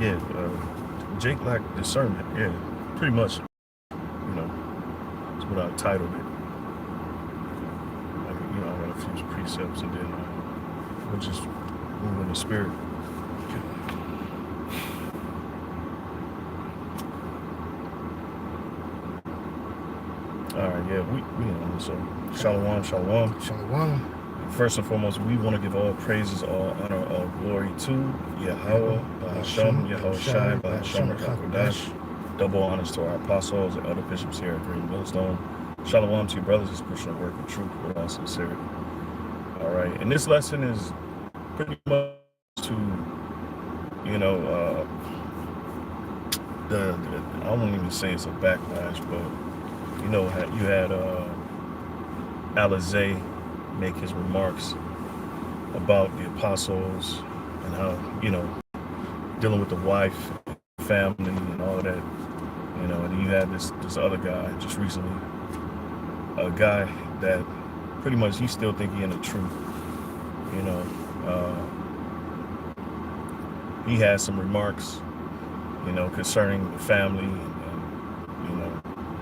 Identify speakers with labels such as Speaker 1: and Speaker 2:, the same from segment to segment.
Speaker 1: Yeah, Jake lacked discernment. Yeah, pretty much. You know, that's what I titled it. I got a few precepts, and then we'll just move in the spirit. All right, yeah, we so shalom, shalom.
Speaker 2: Shalom.
Speaker 1: First and foremost, we want to give all praises, all honor, all glory to Yahweh, Bahasham, Yahweh Shai, Bahasham, Hakodash. Double honors to our apostles and other bishops here at Green Millstone. Shalom to your brothers, this Christian work of truth with all sincerity. All right, and this lesson is pretty much to, I won't even say it's a backlash, but you had Alizé make his remarks about the apostles and how, dealing with the wife, family, and all of that. And then you had this other guy just recently, a guy that pretty much he still think he in the truth. He had some remarks, concerning the family and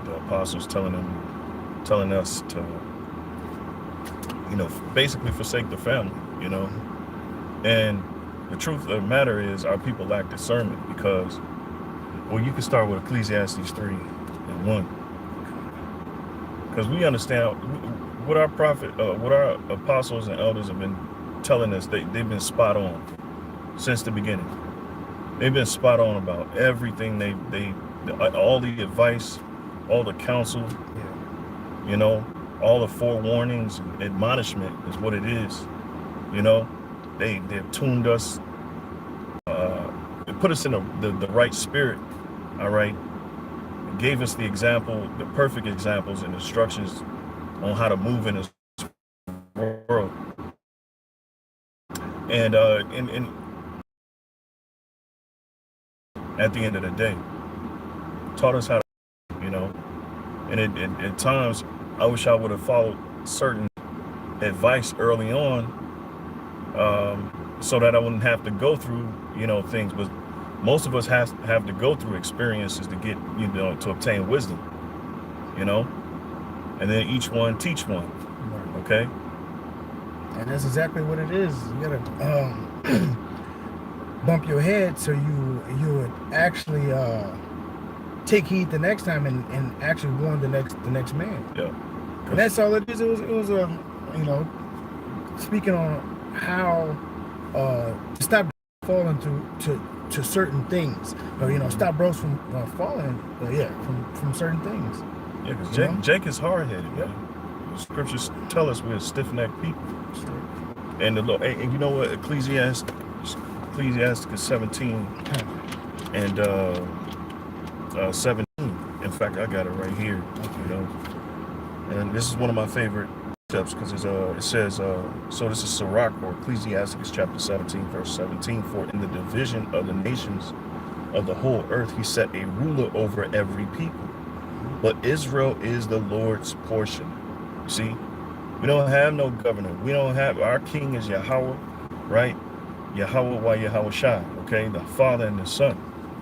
Speaker 1: the apostles telling us to, basically forsake the family, And the truth of the matter is our people lack discernment because, well, you can start with Ecclesiastes 3:1. Because we understand what our what our apostles and elders have been telling us, they've been spot on since the beginning. They've been spot on about everything. All the advice, all the counsel, all the forewarnings and admonishment is what it is. They've tuned us, they put us in the right spirit, all right? Gave us the example, the perfect examples and instructions on how to move in this world. And at the end of the day, taught us how to, and at times, I wish I would have followed certain advice early on, so that I wouldn't have to go through, things. But most of us have to go through experiences to get, to obtain wisdom, and then each one teach one. Okay.
Speaker 2: And that's exactly what it is. You gotta bump your head so you would actually take heed the next time and actually warn the next man.
Speaker 1: Yeah.
Speaker 2: And that's all it is. It was a speaking on how to stop falling to certain things, or stop bros from falling, from certain things.
Speaker 1: Yeah, because Jake is hard-headed, man. The scriptures tell us we're stiff-necked people. And the Lord, and you know what? Ecclesiastes 17 and 17. In fact, I got it right here. And this is one of my favorite steps because it says, so this is Sirach, or Ecclesiastes chapter 17, verse 17. For in the division of the nations of the whole earth, he set a ruler over every people. But Israel is the Lord's portion. See, we don't have no governor. We don't have, our king is Yahweh, right? Yahweh Yahweh Shai, okay? The Father and the Son.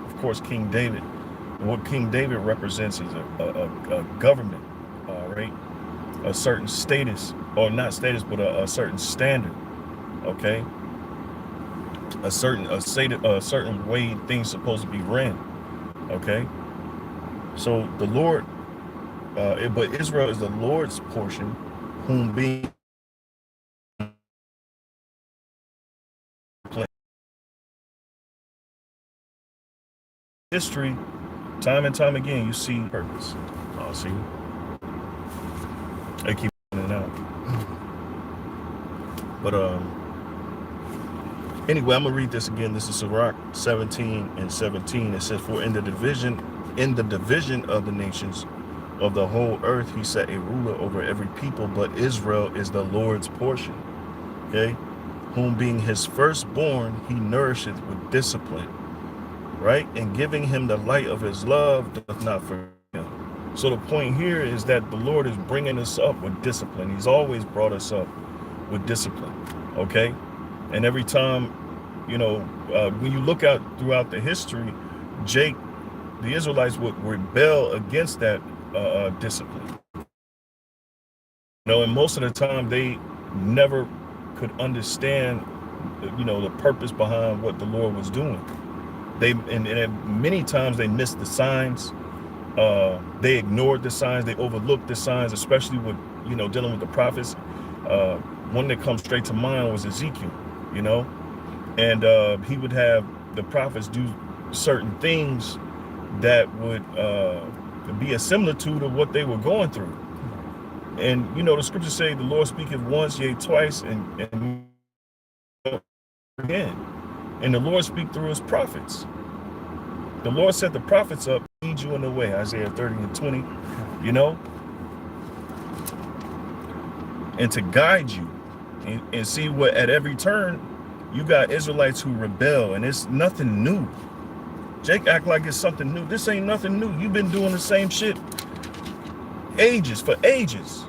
Speaker 1: Of course, King David. And what King David represents is a government, right? A certain status, or not status, but a certain standard, okay? A certain way things supposed to be ran, okay? So the Lord, but Israel is the Lord's portion, whom being history, time and time again, you see purpose. See, they keep it out. But anyway, I'm gonna read this again. This is Sirach 17 and 17. It says, for in the division of the nations of the whole earth, he set a ruler over every people, but Israel is the Lord's portion. Okay, whom being his firstborn, he nourisheth with discipline, right? And giving him the light of his love doth not forget him. So the point here is that the Lord is bringing us up with discipline. He's always brought us up with discipline, okay? And every time You know, when you look out throughout the history, the Israelites would rebel against that discipline. You know, and most of the time they never could understand, you know, the purpose behind what the Lord was doing. And many times they missed the signs. They ignored the signs. They overlooked the signs, especially with, you know, dealing with the prophets. One that comes straight to mind was Ezekiel, you know, and he would have the prophets do certain things that would be a similitude of what they were going through. And, you know, the scriptures say the Lord speaketh once, yea, twice, and again. And the Lord speak through his prophets. The Lord set the prophets up, lead you in the way, Isaiah 30 and 20, you know, and to guide you and see what at every turn you got Israelites who rebel, and it's nothing new. Jake act like it's something new. This ain't nothing new. You've been doing the same shit for ages,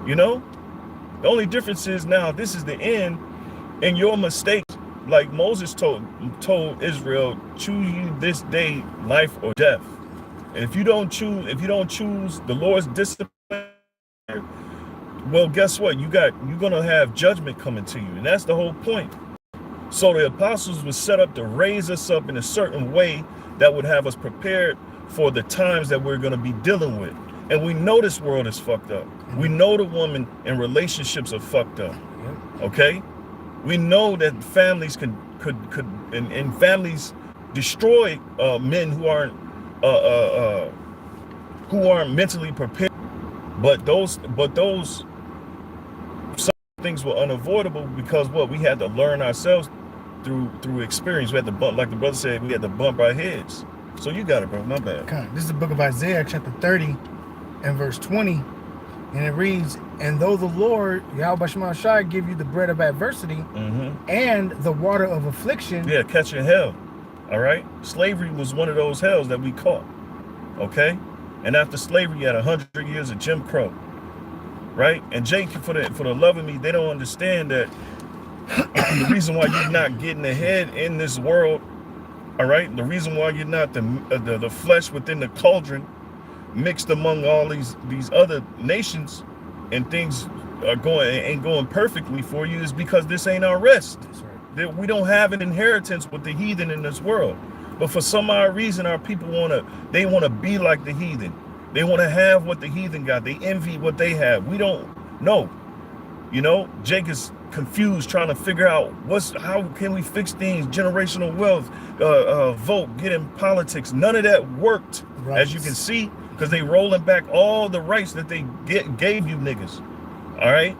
Speaker 1: you know. The only difference is now this is the end, and your mistakes, like Moses told Israel, choose you this day life or death. And if you don't choose the Lord's discipline, well, guess what? You're gonna have judgment coming to you, and that's the whole point. So the apostles were set up to raise us up in a certain way that would have us prepared for the times that we're gonna be dealing with. And we know this world is fucked up. We know the woman and relationships are fucked up. Okay? We know that families could families destroy men who aren't mentally prepared. But those some things were unavoidable because what we had to learn ourselves through experience. We had to bump, like the brother said, we had to bump our heads. So you got it, bro. My bad.
Speaker 2: Okay. This is the book of Isaiah, chapter 30 and verse 20. And it reads, and though the Lord, Yahweh Shema Shai, give you the bread of adversity and the water of affliction.
Speaker 1: Yeah, catching hell. All right. Slavery was one of those hells that we caught. Okay. And after slavery, you had 100 years of Jim Crow. Right. And Jake, for the love of me, they don't understand that the reason why you're not getting ahead in this world. All right. The reason why you're not the flesh within the cauldron mixed among all these other nations, and things ain't going perfectly for you, is because this ain't our rest.
Speaker 2: That's right.
Speaker 1: That we don't have an inheritance with the heathen in this world. But for some odd reason, our people want to be like the heathen. They want to have what the heathen got. They envy what they have. We don't know. You know, Jake is confused, trying to figure out how can we fix things, generational wealth, vote, get in politics. None of that worked, right. As you can see, because they rolling back all the rights that they gave you niggas. All right.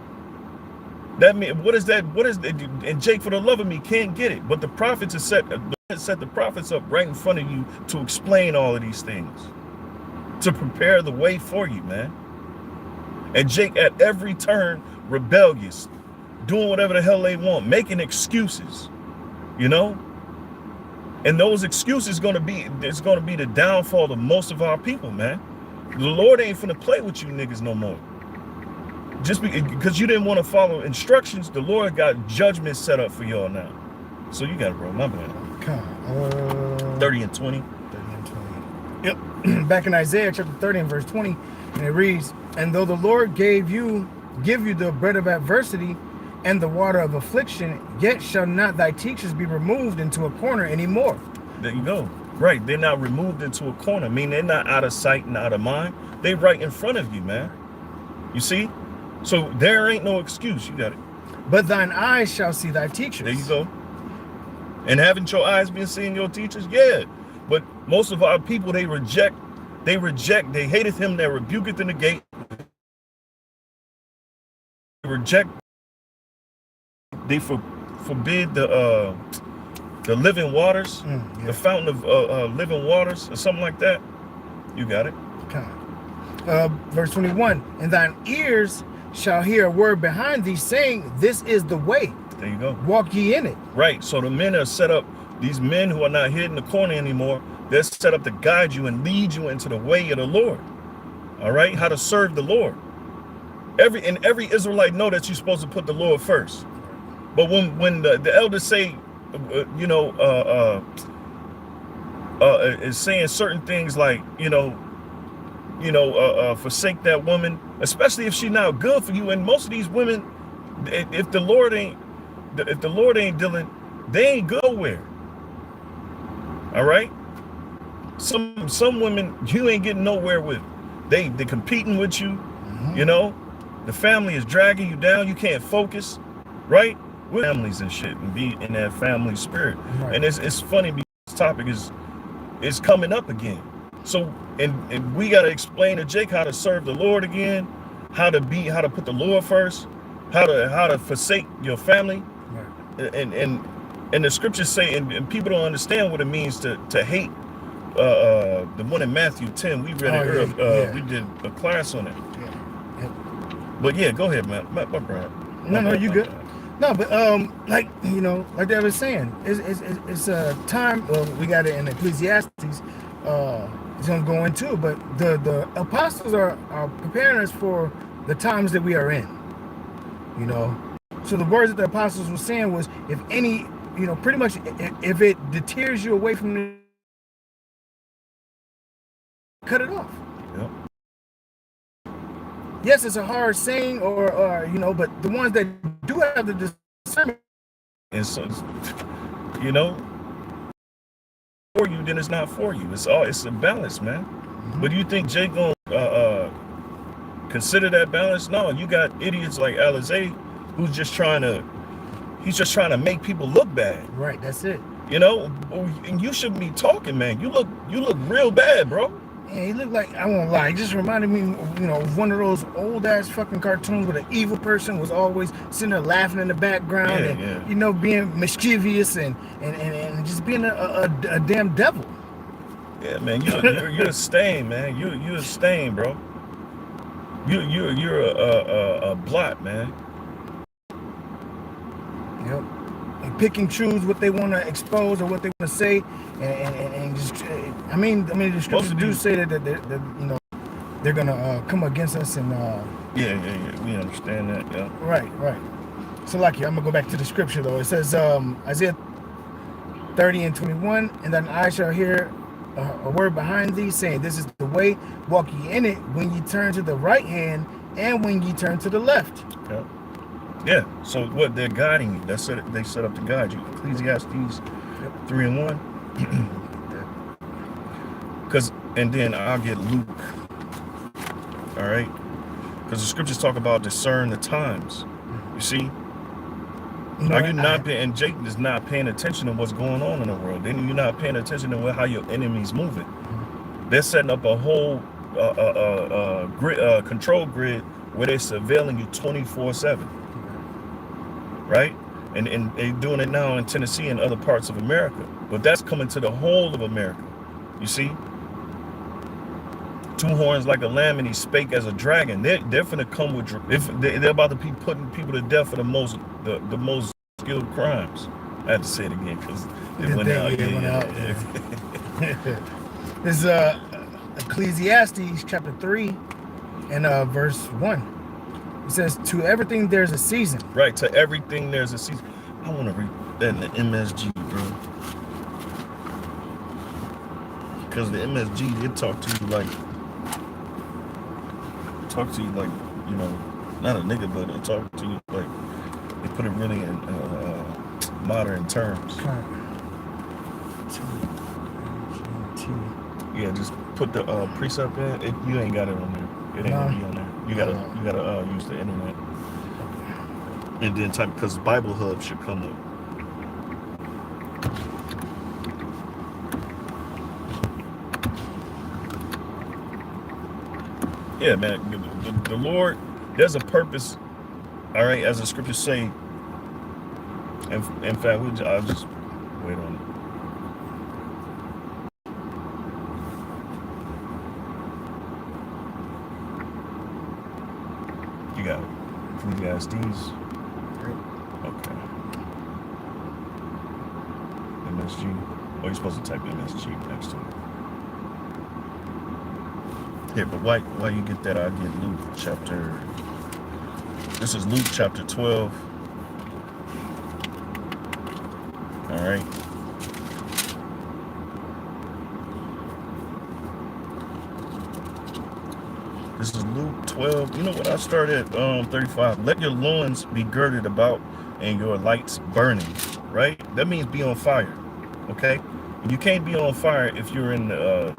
Speaker 1: That mean, what is that? And Jake, for the love of me, can't get it. But the prophets have set the prophets up right in front of you to explain all of these things, to prepare the way for you, man. And Jake, at every turn, rebellious, doing whatever the hell they want, making excuses, you know. And those excuses gonna be the downfall of most of our people, man. The Lord ain't finna play with you niggas no more. Just because you didn't want to follow instructions, the Lord got judgment set up for y'all now. So you got it, bro. My bad. 30 and 20.
Speaker 2: 30 and 20. Yep. Back in Isaiah chapter 30 and verse 20, and it reads, and though the Lord give you the bread of adversity and the water of affliction, yet shall not thy teachers be removed into a corner anymore.
Speaker 1: There you go. Right. They're not removed into a corner. I mean, they're not out of sight and out of mind. They right in front of you, man. You see? So there ain't no excuse. You got it.
Speaker 2: But thine eyes shall see thy teachers.
Speaker 1: There you go. And haven't your eyes been seeing your teachers? Yeah. But most of our people, they hateth him that rebuketh in the gate. They reject. They forbid the living waters, the fountain of living waters, or something like that. You got it.
Speaker 2: Okay. Verse 21, and thine ears shall hear a word behind thee saying, this is the way.
Speaker 1: There you go.
Speaker 2: Walk ye in it.
Speaker 1: Right. So the men are set up, these men who are not hid in the corner anymore, they're set up to guide you and lead you into the way of the Lord. All right. How to serve the Lord. Every Israelite know that you're supposed to put the Lord first. But when the elders say, is saying certain things like, forsake that woman, especially if she's not good for you. And most of these women, if the Lord ain't dealing, they ain't go nowhere. All right. Some women you ain't getting nowhere with. They competing with you. The family is dragging you down. You can't focus, right? With families and shit, and be in that family spirit.
Speaker 2: Right.
Speaker 1: And it's funny because this topic is coming up again. So and we got to explain to Jake how to serve the Lord again, how to put the Lord first, how to forsake your family, right. And the scriptures say, and people don't understand what it means to hate. The one in Matthew 10, we read it earlier. We did a class on it. Yeah. But yeah, go ahead, man. My brother.
Speaker 2: No, you good. No, but like they were saying, it's a time. Well, we got it in Ecclesiastes. It's gonna go into, but the apostles are preparing us for the times that we are in. So the words that the apostles were saying was, if any, pretty much, if it deters you away from the, cut it off.
Speaker 1: Yep.
Speaker 2: Yes, it's a hard saying, or but the ones that do have the discernment,
Speaker 1: and so, for you, then it's not for you. It's a balance, man. Mm-hmm. But do you think Jake gonna consider that balance? No, you got idiots like Alizé, who's just trying to make people look bad.
Speaker 2: Right, that's it.
Speaker 1: And you shouldn't be talking, man. You look real bad, bro.
Speaker 2: Yeah, he looked like, I won't lie, he just reminded me, of one of those old ass fucking cartoons where the evil person was always sitting there laughing in the background, being mischievous and just being a damn devil.
Speaker 1: Yeah, man, you're a stain, man. You're a stain, bro. You're a blot, man.
Speaker 2: Yep. And pick and choose what they want to expose or what they want to say, and just, I mean, the scriptures do say that they're gonna come against us, and
Speaker 1: yeah, we understand that, yeah.
Speaker 2: Right. So, I'm gonna go back to the scripture though. It says Isaiah 30:21, and then I shall hear a word behind thee saying, this is the way, walk ye in it, when ye turn to the right hand and when ye turn to the left.
Speaker 1: Yeah. So what they're guiding you, they set up to guide you. Ecclesiastes 3:1. And then I'll get Luke. All right. Because the scriptures talk about discern the times. You see? Are you not paying? And Jake is not paying attention to what's going on in the world. Then you're not paying attention to how your enemy's moving. They're setting up a whole control grid where they're surveilling you 24/7. Right? And they're doing it now in Tennessee and other parts of America. But that's coming to the whole of America. You see? Two horns like a lamb, and he spake as a dragon. They're finna come with. They're about to be putting people to death for the most skilled crimes. I had to say it again because it went out.
Speaker 2: This is Ecclesiastes chapter 3 and verse 1. It says, to everything there's a season.
Speaker 1: Right, to everything there's a season. I want to read that in the MSG, bro. Because the MSG, they talk to you like, not a nigga, but they talk to you like, they put it really in modern terms. Yeah, just put the precept in. You ain't got it on there. It ain't gonna be on there. You gotta use the internet, and then type, because Bible Hub should come up. Yeah, man. The Lord, there's a purpose. All right, as the scriptures say. In fact, I'll just wait on it. You got it. Ecclesiastes. Okay. MSG. Oh, you're supposed to type MSG next to it. Here, but while you get that, I'll get Luke chapter. This is Luke chapter 12. All right. This is Luke 12. You know what? I started at 35. Let your loins be girded about and your lights burning. Right? That means be on fire. Okay? You can't be on fire if you're in the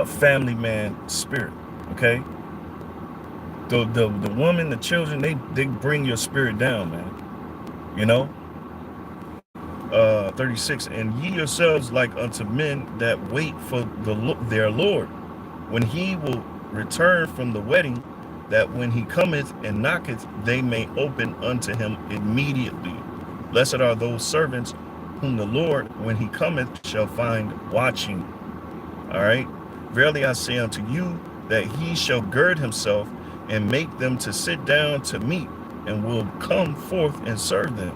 Speaker 1: family man spirit. Okay? The woman, the children, they bring your spirit down, man. You know? 36. And ye yourselves like unto men that wait for their Lord, when he will return from the wedding, that when he cometh and knocketh, they may open unto him immediately. Blessed are those servants whom the Lord, when he cometh, shall find watching. All right. Verily I say unto you, that he shall gird himself and make them to sit down to meat, and will come forth and serve them.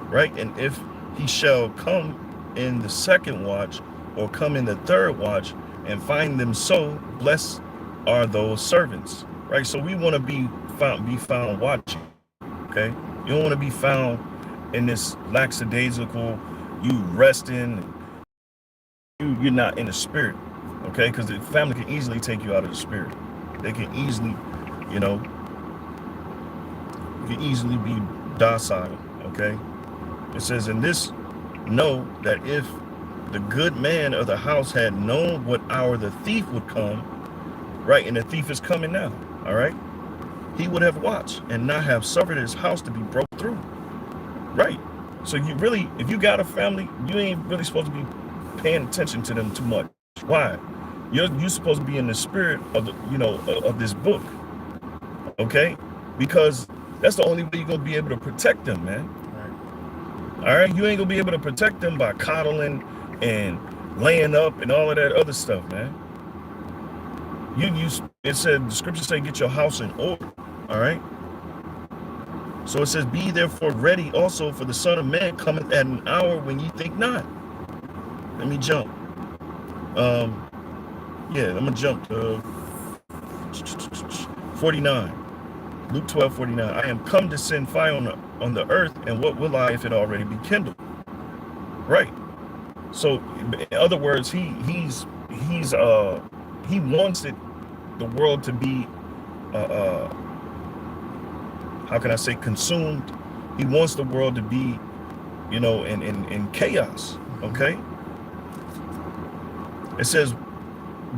Speaker 1: Right. And if he shall come in the second watch, or come in the third watch, and find them so, blessed are those servants. Right. So we want to be found watching. Okay. You don't want to be found in this lackadaisical, you resting, you're not in the spirit. Okay, because the family can easily take you out of the spirit. They can easily, you know, you can easily be docile. Okay. It says, in this know that if the good man of the house had known what hour the thief would come, right, and the thief is coming now, all right, he would have watched and not have suffered his house to be broke through. Right. So you really, if you got a family, you ain't really supposed to be paying attention to them too much. Why? You're supposed to be in the spirit of the, of this book. Okay? Because that's the only way you're gonna be able to protect them, man. All right, you ain't gonna be able to protect them by coddling and laying up and all of that other stuff, man. It said, the scripture say, get your house in order. All right. So it says, be therefore ready also, for the Son of Man cometh at an hour when ye think not. Let me jump. Yeah, I'm gonna jump to 49. Luke 12:49. I am come to send fire on the earth, and what will I if it already be kindled? Right. So in other words, he wants the world to be how can I say, consumed. He wants the world to be, in chaos. Okay. It says,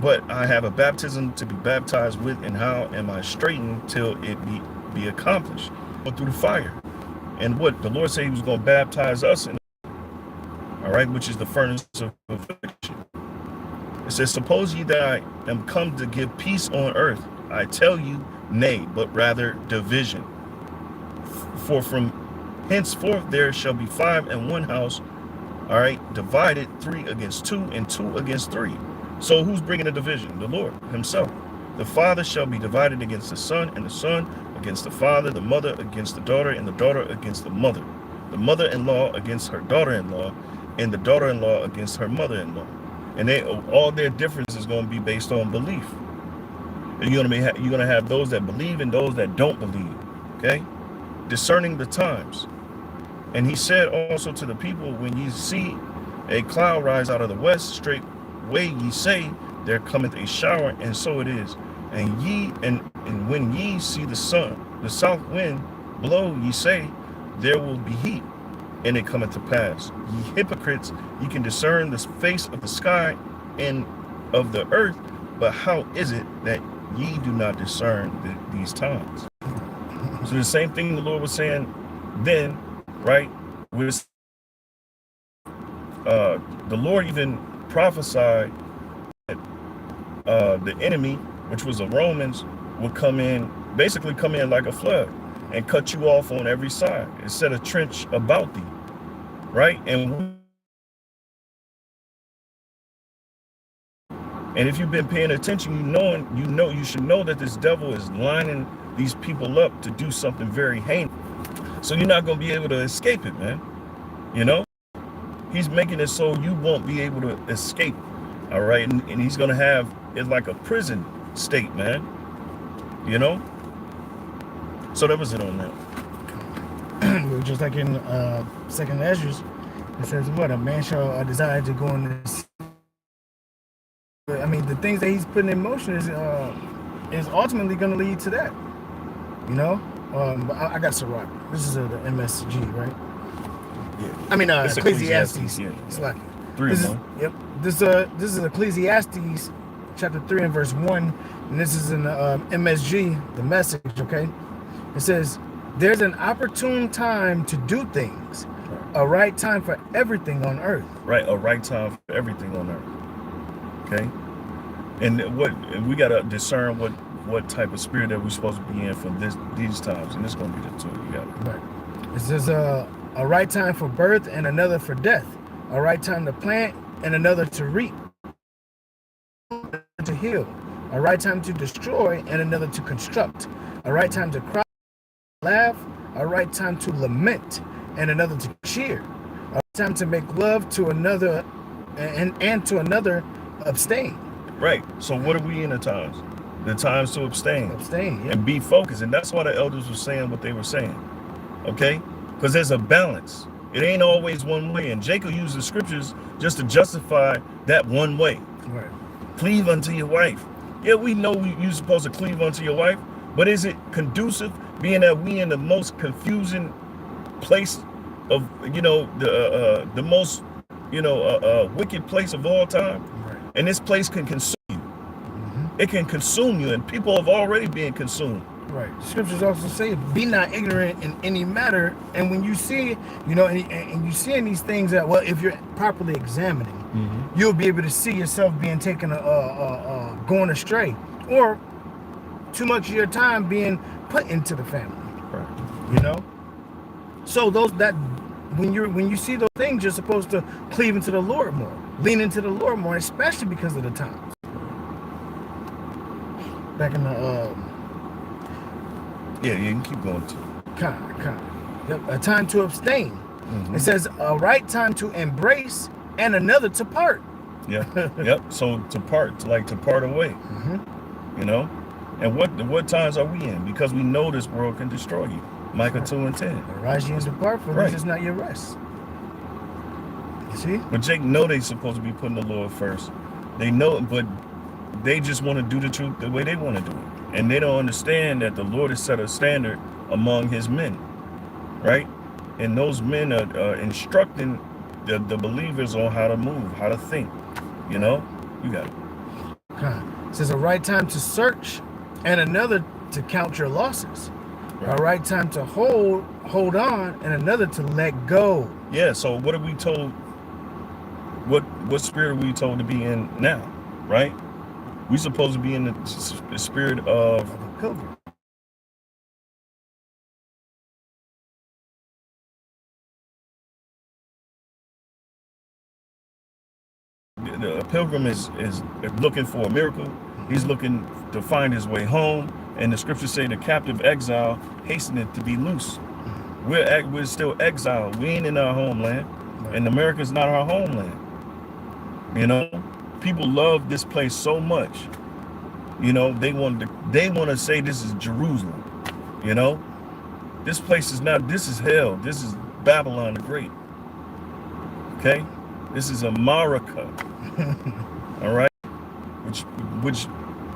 Speaker 1: but I have a baptism to be baptized with, and how am I straitened till it be accomplished? But through the fire. And what the Lord said he was going to baptize us in, all right, which is the furnace of affliction. It says, suppose ye that I am come to give peace on earth. I tell you, nay, but rather division. For from henceforth there shall be 5 in one house, all right, divided 3 against 2, and 2 against 3. So who's bringing the division? The Lord himself. The father shall be divided against the son, and the son against the father, the mother against the daughter, and the daughter against the mother-in-law against her daughter-in-law, and the daughter-in-law against her mother-in-law. And all their difference is going to be based on belief. And you're going to have those that believe and those that don't believe. Okay? Discerning the times. And he said also to the people, when ye see a cloud rise out of the west, straightway ye say, there cometh a shower, and so it is. And when ye see the south wind blow, ye say, there will be heat, and it cometh to pass. Ye hypocrites, ye can discern the face of the sky and of the earth, but how is it that ye do not discern these times? So the same thing the Lord was saying then, right? With the Lord even prophesied that the enemy, which was the Romans, would basically come in like a flood and cut you off on every side and set a trench about thee, right? And if you've been paying attention, you should know that this devil is lining these people up to do something very heinous. So you're not going to be able to escape it, man. He's making it so you won't be able to escape. All right. And he's going to have it like a prison state, man. So that was it on that.
Speaker 2: Just like in Second Ezra, It says what? A man shall desire to go in this. I mean, the things that he's putting in motion is ultimately going to lead to that. You know, but I got Sirach. This is the MSG, right?
Speaker 1: Yeah.
Speaker 2: I mean,
Speaker 1: It's
Speaker 2: Ecclesiastes.
Speaker 1: yeah.
Speaker 2: It's like
Speaker 1: 3
Speaker 2: this
Speaker 1: of
Speaker 2: is,
Speaker 1: them.
Speaker 2: yep. This is Ecclesiastes chapter 3 and verse 1, and this is in the MSG, the Message. Okay, it says, "There's an opportune time to do things, a right time for everything on earth."
Speaker 1: Right, a right time for everything on earth. Okay, and we gotta discern what type of spirit that we're supposed to be in for these times, and it's gonna be the two. You got it.
Speaker 2: Right. It says a right time for birth and another for death, a right time to plant and another to reap, to heal, a right time to destroy and another to construct, a right time to cry, laugh, a right time to lament and another to cheer, a right time to make love to another and to another abstain.
Speaker 1: Right. So what are we in the times? The times to abstain.
Speaker 2: Abstain, yeah.
Speaker 1: And be focused. And that's why the elders were saying what they were saying. Okay? Because there's a balance. It ain't always one way. And Jacob used the scriptures just to justify that one way.
Speaker 2: Right.
Speaker 1: Cleave unto your wife. Yeah, we know you're supposed to cleave unto your wife, but is it conducive, being that we in the most confusing place of, the most, wicked place of all time?
Speaker 2: Right.
Speaker 1: And this place can consume you. It can consume you, and people have already been consumed.
Speaker 2: Right. Scriptures also say, "Be not ignorant in any matter." And when you see, and you seeing these things that, well, if you're properly examining, you'll be able to see yourself being taken, going astray, or too much of your time being put into the family.
Speaker 1: Right.
Speaker 2: So when you see those things, you're supposed to cleave into the Lord more, lean into the Lord more, especially because of the times. Back in the
Speaker 1: Yeah, you can keep going too.
Speaker 2: Yep, a time to abstain. It says a right time to embrace and another to part.
Speaker 1: Yeah. Yep. So to part away. And what times are we in? Because we know this world can destroy you. Micah 2:10.
Speaker 2: Arise ye and depart, for
Speaker 1: Right.
Speaker 2: this is not your rest. You see?
Speaker 1: But Jake know they supposed to be putting the Lord first. They know it, but they just want to do the truth the way they want to do it. And they don't understand that the Lord has set a standard among his men. Right? And those men are instructing the believers on how to move, how to think. You got it.
Speaker 2: It says a right time to search and another to count your losses.
Speaker 1: Right.
Speaker 2: A right time to hold on, and another to let go.
Speaker 1: Yeah, so what are we told? What spirit are we told to be in now? Right? We supposed to be in the spirit of
Speaker 2: a pilgrim.
Speaker 1: The pilgrim is looking for a miracle. He's looking to find his way home. And the scriptures say the captive exile hasteneth to be loose. We're still exiled. We ain't in our homeland. And America's not our homeland. People love this place so much. They want to say this is Jerusalem. This place is not, this is hell. This is Babylon the Great. Okay? This is America. All right? Which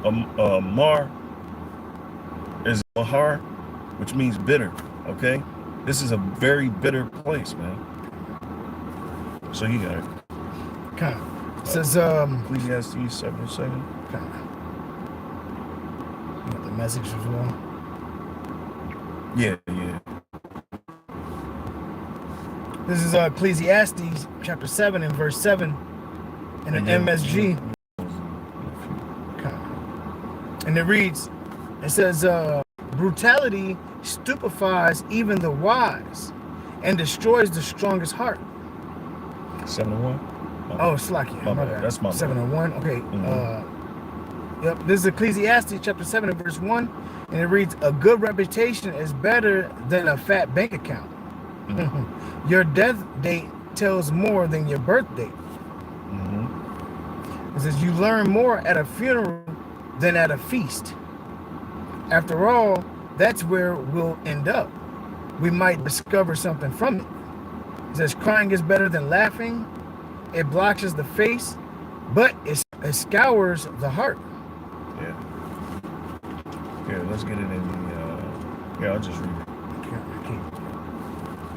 Speaker 1: Mar is Mahar, which means bitter. Okay? This is a very bitter place, man. So you got it.
Speaker 2: Okay. It says
Speaker 1: Ecclesiastes 7:7.
Speaker 2: Okay. You got the Message as well.
Speaker 1: Yeah.
Speaker 2: This is Ecclesiastes chapter 7 and verse 7 in the MSG. Okay. And it reads, it says, brutality stupefies even the wise and destroys the strongest heart.
Speaker 1: 7:1.
Speaker 2: Oh, Slacky.
Speaker 1: My bad. That's my bad.
Speaker 2: 7:1. Okay. Yep. This is Ecclesiastes chapter 7 and verse 1. And it reads, a good reputation is better than a fat bank account. Your death date tells more than your birth date. It says you learn more at a funeral than at a feast. After all, that's where we'll end up. We might discover something from it. It says crying is better than laughing. It blotches the face, but it scours the heart.
Speaker 1: Yeah. Here, let's get it in the. Yeah, I'll just read it.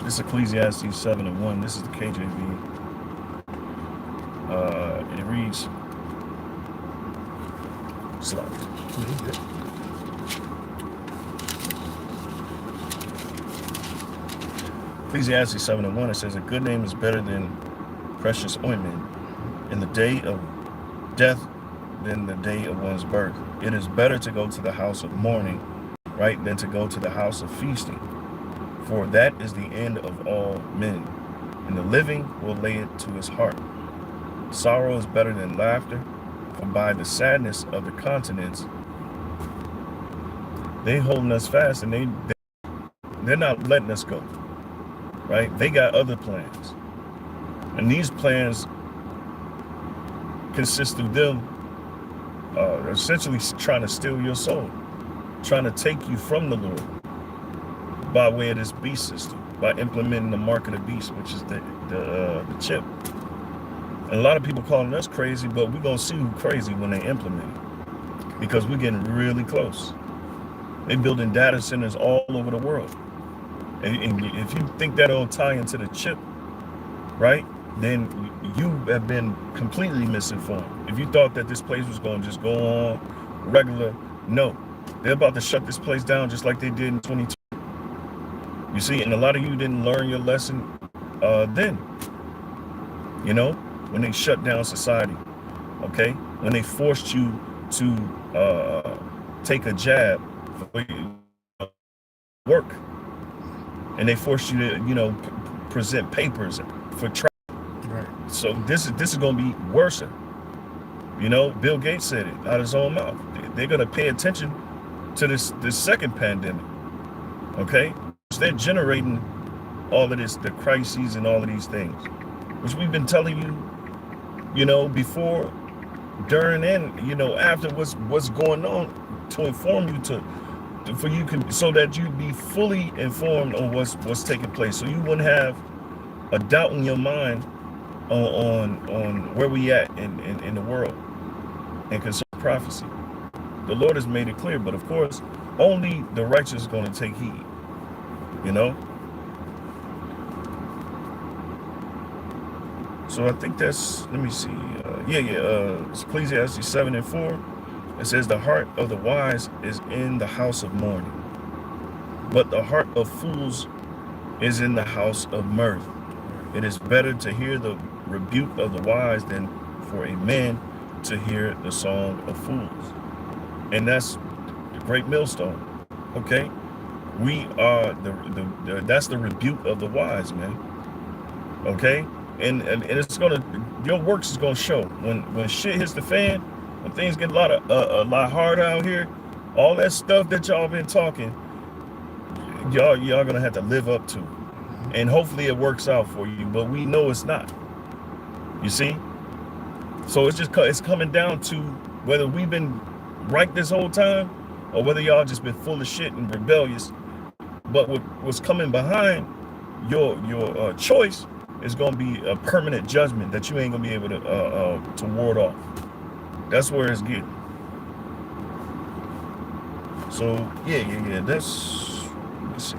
Speaker 1: This is Ecclesiastes 7:1. This is the KJV. It reads. Slow. Ecclesiastes 7:1. It says a good name is better than precious ointment in the day of death than the day of one's birth. It is better to go to the house of mourning, right, than to go to the house of feasting. For that is the end of all men, and the living will lay it to his heart. Sorrow is better than laughter, for by the sadness of the continents, they holding us fast, and they're not letting us go, right? They got other plans, and these plans consist of them essentially trying to steal your soul, trying to take you from the Lord by way of this beast system, by implementing the mark of the beast, which is the chip. And a lot of people calling us crazy, but we're gonna see who crazy when they implement it, because we're getting really close. They're building data centers all over the world, and if you think that'll tie into the chip, right, then you have been completely misinformed. If you thought that this place was going to just go on regular, no, they're about to shut this place down just like they did in 22. You see, and a lot of you didn't learn your lesson then, you know, when they shut down society, okay, when they forced you to take a jab for work, and they forced you to, you know, present papers for trial. Right. So this is going to be worse. You know, Bill Gates said it out of his own mouth. They're going to pay attention to this second pandemic. Okay, so they're generating all of this, the crises and all of these things, which we've been telling you, you know, before, during, and, you know, after what's going on, to inform you so that you be fully informed on what's taking place, so you wouldn't have a doubt in your mind on where we at in the world and concerning prophecy. The Lord has made it clear, but of course, only the righteous is going to take heed, you know? So I think that's, let me see, it's Ecclesiastes 7:4. It says, the heart of the wise is in the house of mourning, but the heart of fools is in the house of mirth. It is better to hear the rebuke of the wise than for a man to hear the song of fools. And that's the great millstone. Okay, we are that's the rebuke of the wise, man. Okay, and it's gonna, your works is gonna show when shit hits the fan, when things get a lot harder out here. All that stuff that y'all been talking, y'all gonna have to live up to. And hopefully it works out for you, but we know it's not. You see? So it's coming down to whether we've been right this whole time, or whether y'all just been full of shit and rebellious. But what's coming behind your choice is going to be a permanent judgment that you ain't gonna be able to ward off. That's where it's getting. So yeah. Let's see.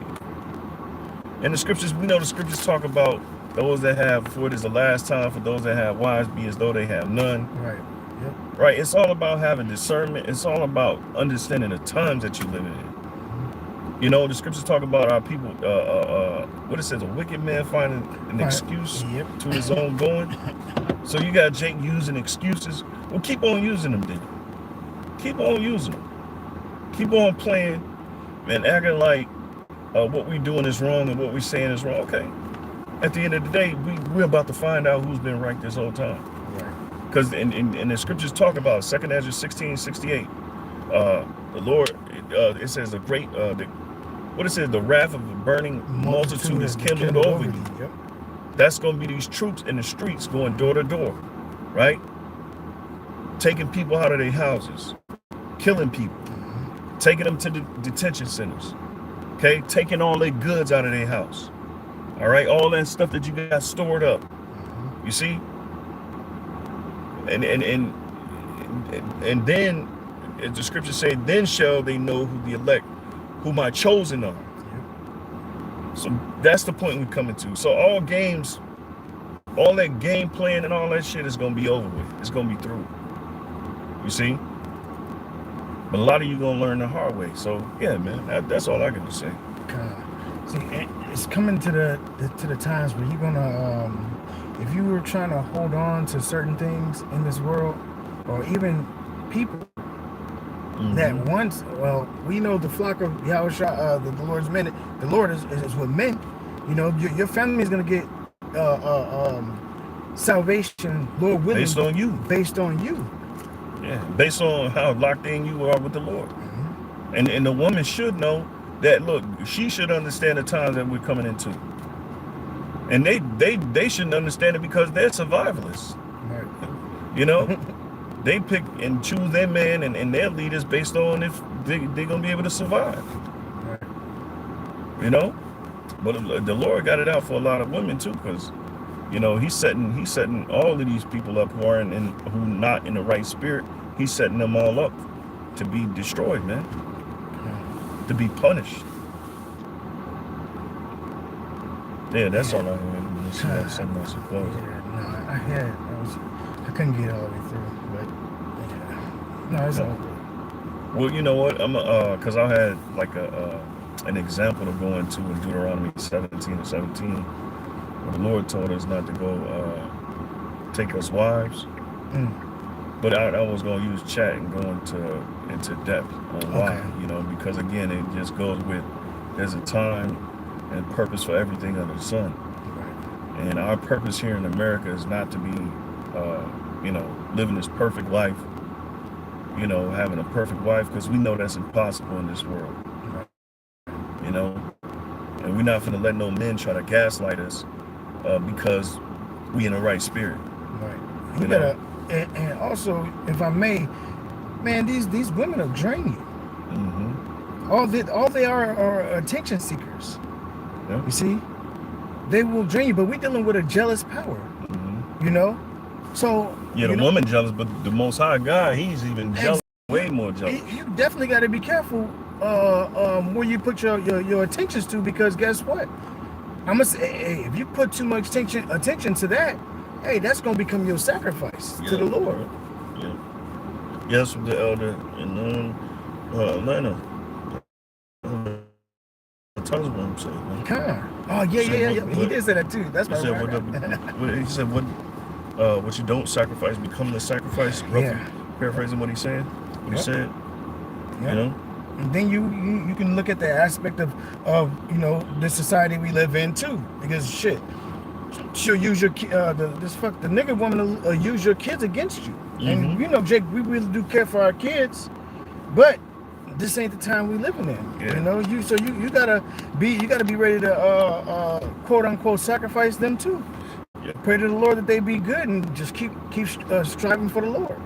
Speaker 1: In the scriptures, we know the scriptures talk about those that have, for it is the last time for those that have wives be as though they have none. Right. Yep. Right. It's all about having discernment. It's all about understanding the times that you're living in. You know, the scriptures talk about our people, what it says, a wicked man finding an excuse to his own going. So you got Jake using excuses. Well, keep on using them then. Keep on using them. Keep on playing and acting like what we're doing is wrong and what we're saying is wrong. Okay. At the end of the day, we're about to find out who's been right this whole time. Right. Because in the scriptures talk about 2nd Ezra 16:68, the Lord, it says the great, what it says, the wrath of a burning multitude is kindled over you. Yep. That's going to be these troops in the streets going door to door, right? Taking people out of their houses, killing people, taking them to the detention centers, okay? Taking all their goods out of their house, All right, all that stuff that you got stored up. You see, and then, as the scripture say, then shall they know who the elect, who my chosen are. So that's the point we're coming to. So all games, all that game playing and all that shit is gonna be over with. It's gonna be through. You see? But a lot of you gonna learn the hard way. So yeah, man, that's all I got to say.
Speaker 2: See, it's coming to the times where you're gonna, if you were trying to hold on to certain things in this world, or even people that once, well, we know the flock of Yahushua, the Lord's men, the Lord is with men. You know, your family is gonna get salvation, Lord willing,
Speaker 1: based on you.
Speaker 2: Based on you.
Speaker 1: Yeah, based on how locked in you are with the Lord. And the woman should know that, look, she should understand the times that we're coming into. And they shouldn't understand it because they're survivalists.
Speaker 2: Right.
Speaker 1: You know? They pick and choose their man and their leaders based on if they're going to be able to survive. Right. You know? But the Lord got it out for a lot of women too, because, you know, he's setting all of these people up who are who not in the right spirit. He's setting them all up to be destroyed, man. To be punished. Yeah, that's all I had. Something else to close.
Speaker 2: Yeah, no, I couldn't get all the way through, but yeah. No, it's all good.
Speaker 1: Well, you know what? Cause I had like an example to go into in Deuteronomy 17 and 17, where the Lord told us not to go take us wives. But I was going to use chat and go into depth on why, you know, because again, it just goes with, there's a time and purpose for everything under the sun. Right. And our purpose here in America is not to be, you know, living this perfect life, you know, having a perfect wife, because we know that's impossible in this world. Right. You know, and we're not going to let no men try to gaslight us because we in the right spirit.
Speaker 2: Right. You know? And also, if I may, man, these women will drain you. All they are attention seekers. Yeah. You see, they will drain you. But we're dealing with a jealous power. You know, so
Speaker 1: yeah, the woman jealous, but the Most High God, he's even jealous, way more jealous.
Speaker 2: You definitely got to be careful where you put your attentions to, because guess what? I'm gonna say, hey, if you put too much attention to that, hey, that's going to become your sacrifice to the Lord.
Speaker 1: Yeah. Yes, the elder in Atlanta.
Speaker 2: Oh, yeah. He did say that too. That's right.
Speaker 1: He said, what you don't sacrifice, become the sacrifice. Roughly paraphrasing what he said. What he said. You know?
Speaker 2: And then you can look at the aspect of you know, the society we live in too. Because shit, she'll use your the nigga woman will use your kids against you. And you know, Jake, we really do care for our kids, but this ain't the time we living in. You know, you gotta be ready to quote unquote sacrifice them too. Pray to the Lord that they be good and just keep striving for the Lord.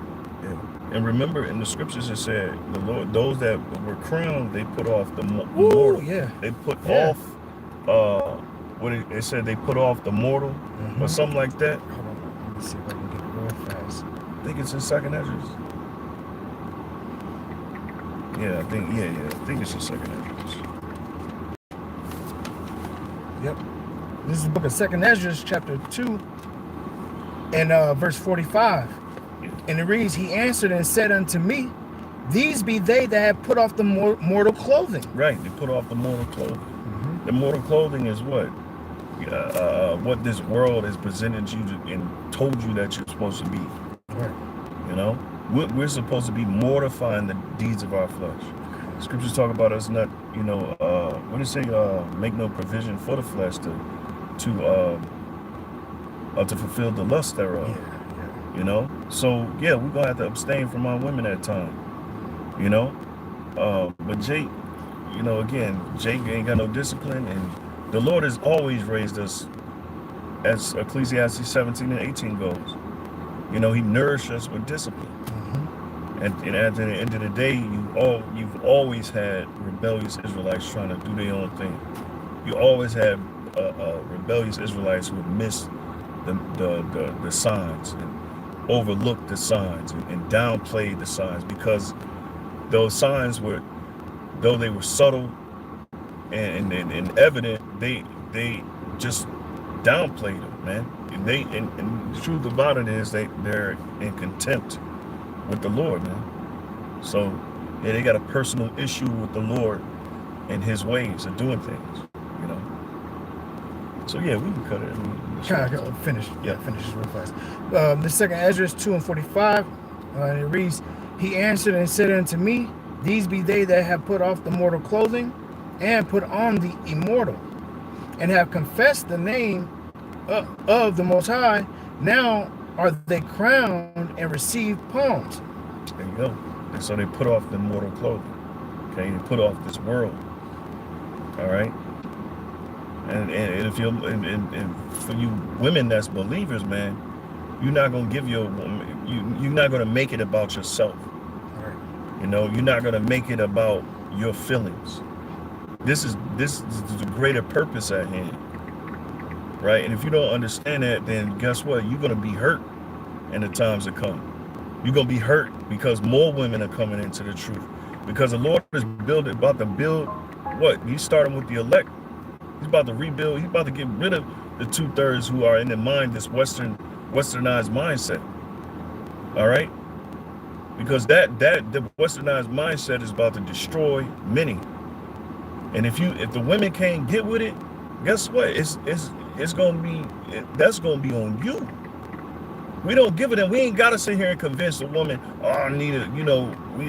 Speaker 1: And remember, in the scriptures it said, the Lord, those that were crowned, they put off the mortal. They put off what it said, they put off the mortal or something like that.
Speaker 2: Hold on, let me see if I can get it real fast.
Speaker 1: I think it's in 2nd Esdras. Yeah, I think it's in 2nd Esdras.
Speaker 2: Yep. This is the book of 2nd Esdras, chapter 2, and verse 45. And it reads, he answered and said unto me, these be they that have put off the mortal clothing.
Speaker 1: Right, they put off the mortal clothing. The mortal clothing is what? What this world has presented you to, and told you that you're supposed to be.
Speaker 2: Right.
Speaker 1: You know, we're supposed to be mortifying the deeds of our flesh. Scriptures talk about us not, you know, what does it say? Make no provision for the flesh to fulfill the lust thereof. You know, so yeah, we're gonna have to abstain from our women at time. You know, but Jake, you know, again, Jake ain't got no discipline, and the Lord has always raised us, as Ecclesiastes 17 and 18 goes. You know, he nourished us with discipline. And at the end of the day, you've always had rebellious Israelites trying to do their own thing. You always had rebellious Israelites who missed the signs and overlooked the signs and downplayed the signs, because those signs were, though they were subtle and evident, they just downplayed them, man. And the truth about it is they're in contempt with the Lord, man. So yeah, they got a personal issue with the Lord and his ways of doing things, you know. So yeah, we can cut it.
Speaker 2: Kind of finish. Yeah, finish this real fast. The second Ezra 2:45, and it reads, "He answered and said unto me, These be they that have put off the mortal clothing, and put on the immortal, and have confessed the name of the Most High. Now are they crowned and receive palms."
Speaker 1: There you go. And so they put off the mortal clothing. Okay, they put off this world. All right. And if you're and for you women that's believers, man, you're not gonna give you're not gonna make it about yourself.
Speaker 2: Right.
Speaker 1: You know, you're not gonna make it about your feelings. This is the greater purpose at hand, right? And if you don't understand that, then guess what? You're gonna be hurt in the times to come. You're gonna be hurt because more women are coming into the truth. Because the Lord is about to build what? He's starting with the elect. He's about to rebuild. He's about to get rid of the 2/3 who are in the mind, this westernized mindset. All right? Because the westernized mindset is about to destroy many. And if the women can't get with it, guess what? It's gonna be, that's gonna be on you. We don't give it, and we ain't gotta sit here and convince a woman, oh, I need a, we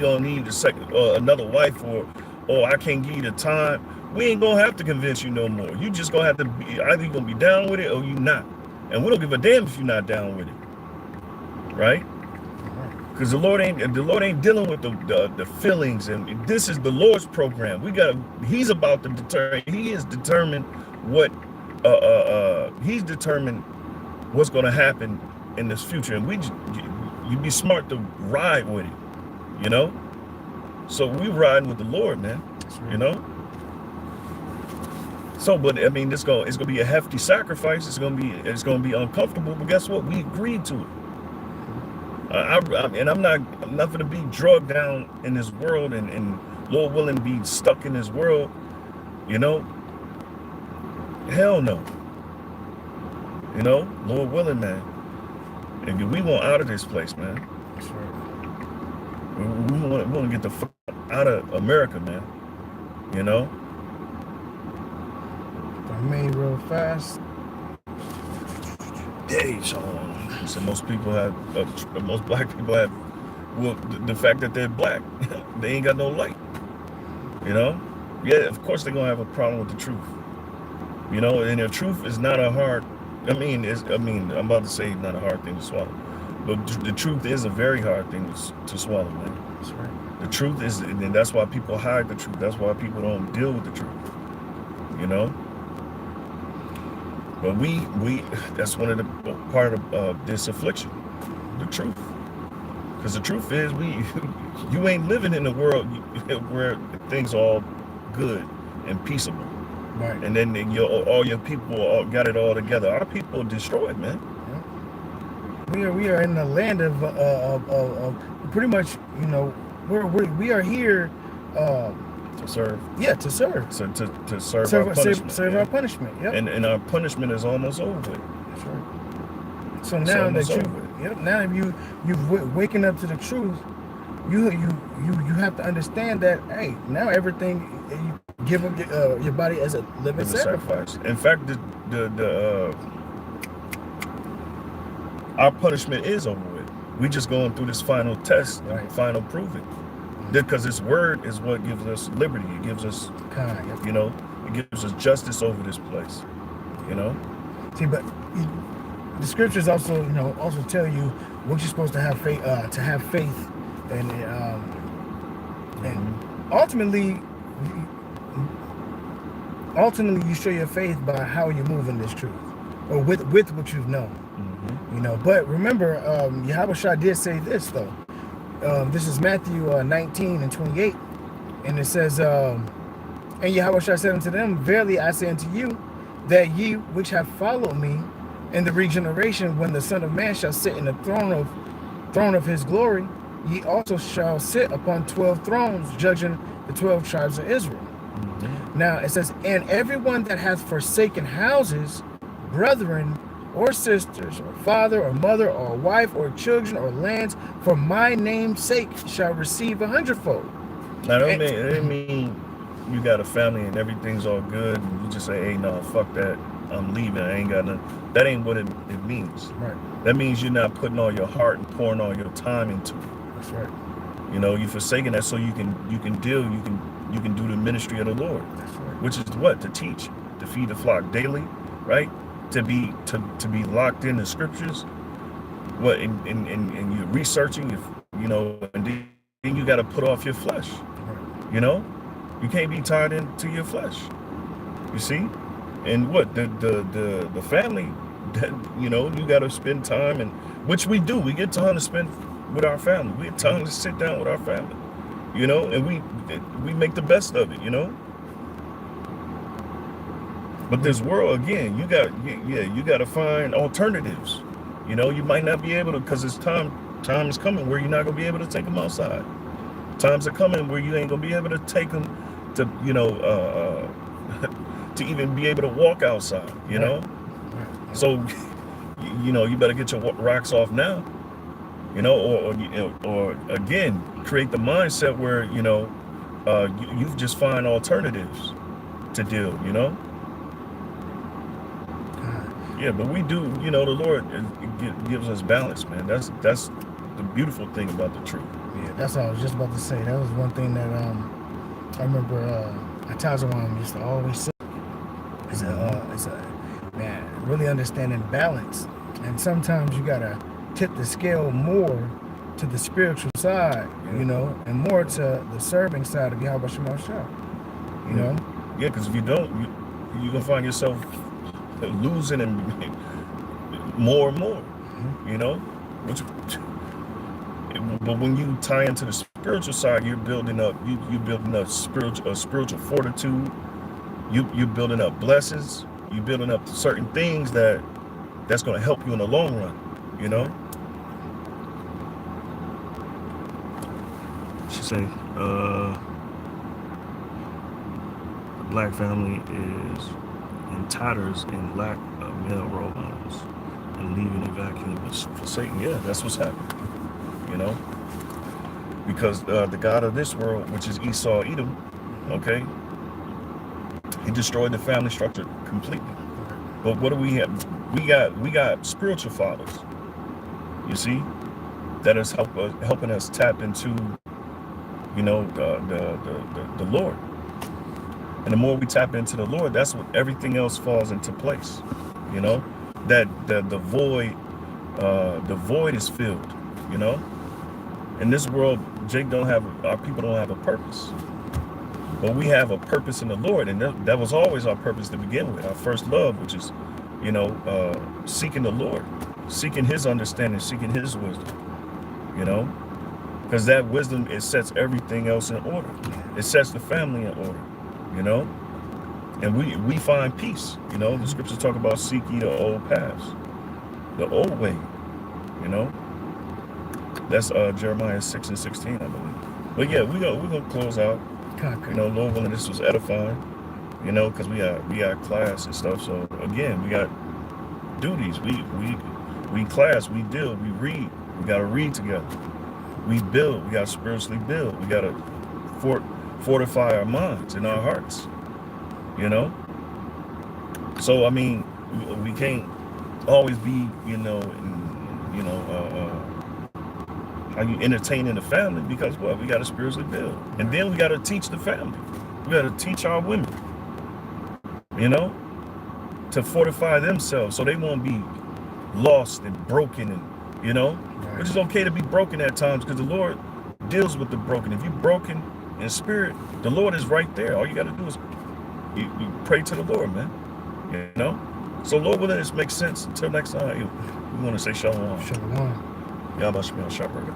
Speaker 1: don't need a second another wife, or oh, I can't give you the time. We ain't gonna have to convince you no more. You just gonna have to be either you gonna be down with it or you not. And we don't give a damn if you're not down with it. Right? Because the Lord ain't dealing with the feelings, and this is the Lord's program. He's about to determine, he is determined what he's determined what's gonna happen in this future. And you'd be smart to ride with it, you know? So we riding with the Lord, man. You know? So, but I mean, it's gonna be a hefty sacrifice. It's gonna be uncomfortable. But guess what? We agreed to it. I'm not gonna be drugged down in this world, and Lord willing, be stuck in this world. You know? Hell no. You know, Lord willing, man. And we want out of this place, man.
Speaker 2: That's right.
Speaker 1: We want to get the fuck out of America, man. You know?
Speaker 2: I made real fast.
Speaker 1: Hey, so most people have, most black people have, well, the fact that they're black, they ain't got no light. You know? Yeah, of course they're gonna have a problem with the truth. You know, and the truth is not a hard. I'm about to say not a hard thing to swallow, but the truth is a very hard thing to swallow, man.
Speaker 2: That's right.
Speaker 1: The truth is, and that's why people hide the truth. That's why people don't deal with the truth. You know. But that's one of the part of this affliction, the truth. Because the truth is, you ain't living in a world where things are all good and peaceable.
Speaker 2: Right.
Speaker 1: And then all your people got it all together. Our people are destroyed, man.
Speaker 2: Yeah. We are in the land of pretty much, we are here
Speaker 1: to serve.
Speaker 2: Yeah, to serve.
Speaker 1: So to serve our punishment.
Speaker 2: Serve our punishment. Yep.
Speaker 1: And our punishment is almost over with.
Speaker 2: That's right. So now that now you've waken up to the truth, you have to understand that, hey, now everything you give your body as a living sacrifice.
Speaker 1: In fact, our punishment is over with. We just going through this final test,
Speaker 2: right.
Speaker 1: Final proving. Because this word is what gives us liberty. It gives us, it gives us justice over this place. You know.
Speaker 2: See, but the scriptures also, also tell you what you're supposed to have faith, and ultimately you show your faith by how you move in this truth, or with what you've known. Mm-hmm. But remember, Yahushua did say this though. This is Matthew 19:28, and it says, and Yahushua said unto them, Verily I say unto you, that ye which have followed me in the regeneration, when the Son of Man shall sit in the throne of his glory, ye also shall sit upon 12 thrones, judging the 12 tribes of Israel. Now it says, and everyone that hath forsaken houses, brethren, or sisters, or father, or mother, or wife, or children, or lands, for my name's sake, shall receive 100-fold.
Speaker 1: Now, that doesn't mean you got a family and everything's all good, and you just say, hey, no, fuck that, I'm leaving, I ain't got nothing. That ain't what it means.
Speaker 2: Right.
Speaker 1: That means you're not putting all your heart and pouring all your time into it.
Speaker 2: That's right.
Speaker 1: You know, you're forsaking that so you can do the ministry of the Lord.
Speaker 2: That's right.
Speaker 1: Which is what? To teach, to feed the flock daily, right? To be locked in the scriptures. What and you're researching, and then you got to put off your flesh.
Speaker 2: Right.
Speaker 1: You know, you can't be tied into your flesh. You see, and what the family, that, you got to spend time, and which we do. We get time to spend with our family. We get time to sit down with our family. And we make the best of it. But this world, again, you got to find alternatives. You might not be able to, because it's time is coming where you're not gonna be able to take them outside. Times are coming where you ain't gonna be able to take them to, to even be able to walk outside. So, you better get your rocks off now. Or again, create the mindset where you just find alternatives to deal. Yeah, but we do, the Lord gives us balance, man. That's the beautiful thing about the truth.
Speaker 2: Yeah, that's what I was just about to say. That was one thing that I remember Atazawam used to always say. It's a man, really understanding balance. And sometimes you gotta tip the scale more to the spiritual side, and more to the serving side of Yahweh Shema Shah.
Speaker 1: Yeah, because if you don't, you're gonna find yourself losing and more and more, but when you tie into the spiritual side, you're building up spiritual fortitude. You're building up blessings. You're building up certain things that's going to help you in the long run. She say, the black family is in tatters and lack of male role models and leaving a vacuum for Satan. Yeah, that's what's happening. Because the God of this world, which is Esau, Edom, okay, he destroyed the family structure completely. But what do we have? We got spiritual fathers, you see, that is helping us tap into, the Lord. And the more we tap into the Lord, that's when everything else falls into place. That the void is filled. In this world, our people don't have a purpose. But we have a purpose in the Lord, and that was always our purpose to begin with, our first love, which is, seeking the Lord, seeking His understanding, seeking His wisdom, because that wisdom, it sets everything else in order. It sets the family in order, and we find peace. The scriptures talk about seek ye the old paths, the old way, That's Jeremiah 6:16, I believe. But yeah, we're gonna close out. Lord willing, this was edifying, because we got class and stuff. So again, we got duties. We class, we deal, we read. We gotta read together. We build. We gotta spiritually build. We gotta fortify our minds and our hearts. So I mean, we can't always be, how you entertaining the family, because what? We got to spiritually build. And then we got to teach the family. We got to teach our women, to fortify themselves so they won't be lost and broken, and,
Speaker 2: Right.
Speaker 1: Which is okay to be broken at times, because the Lord deals with the broken. If you're broken in spirit, the Lord is right there. All you got to do is you pray to the Lord, man. So Lord willing, this makes sense. Until next time, we want to say shalom.
Speaker 2: Shalom.
Speaker 1: Yahweh Shema Shabbat.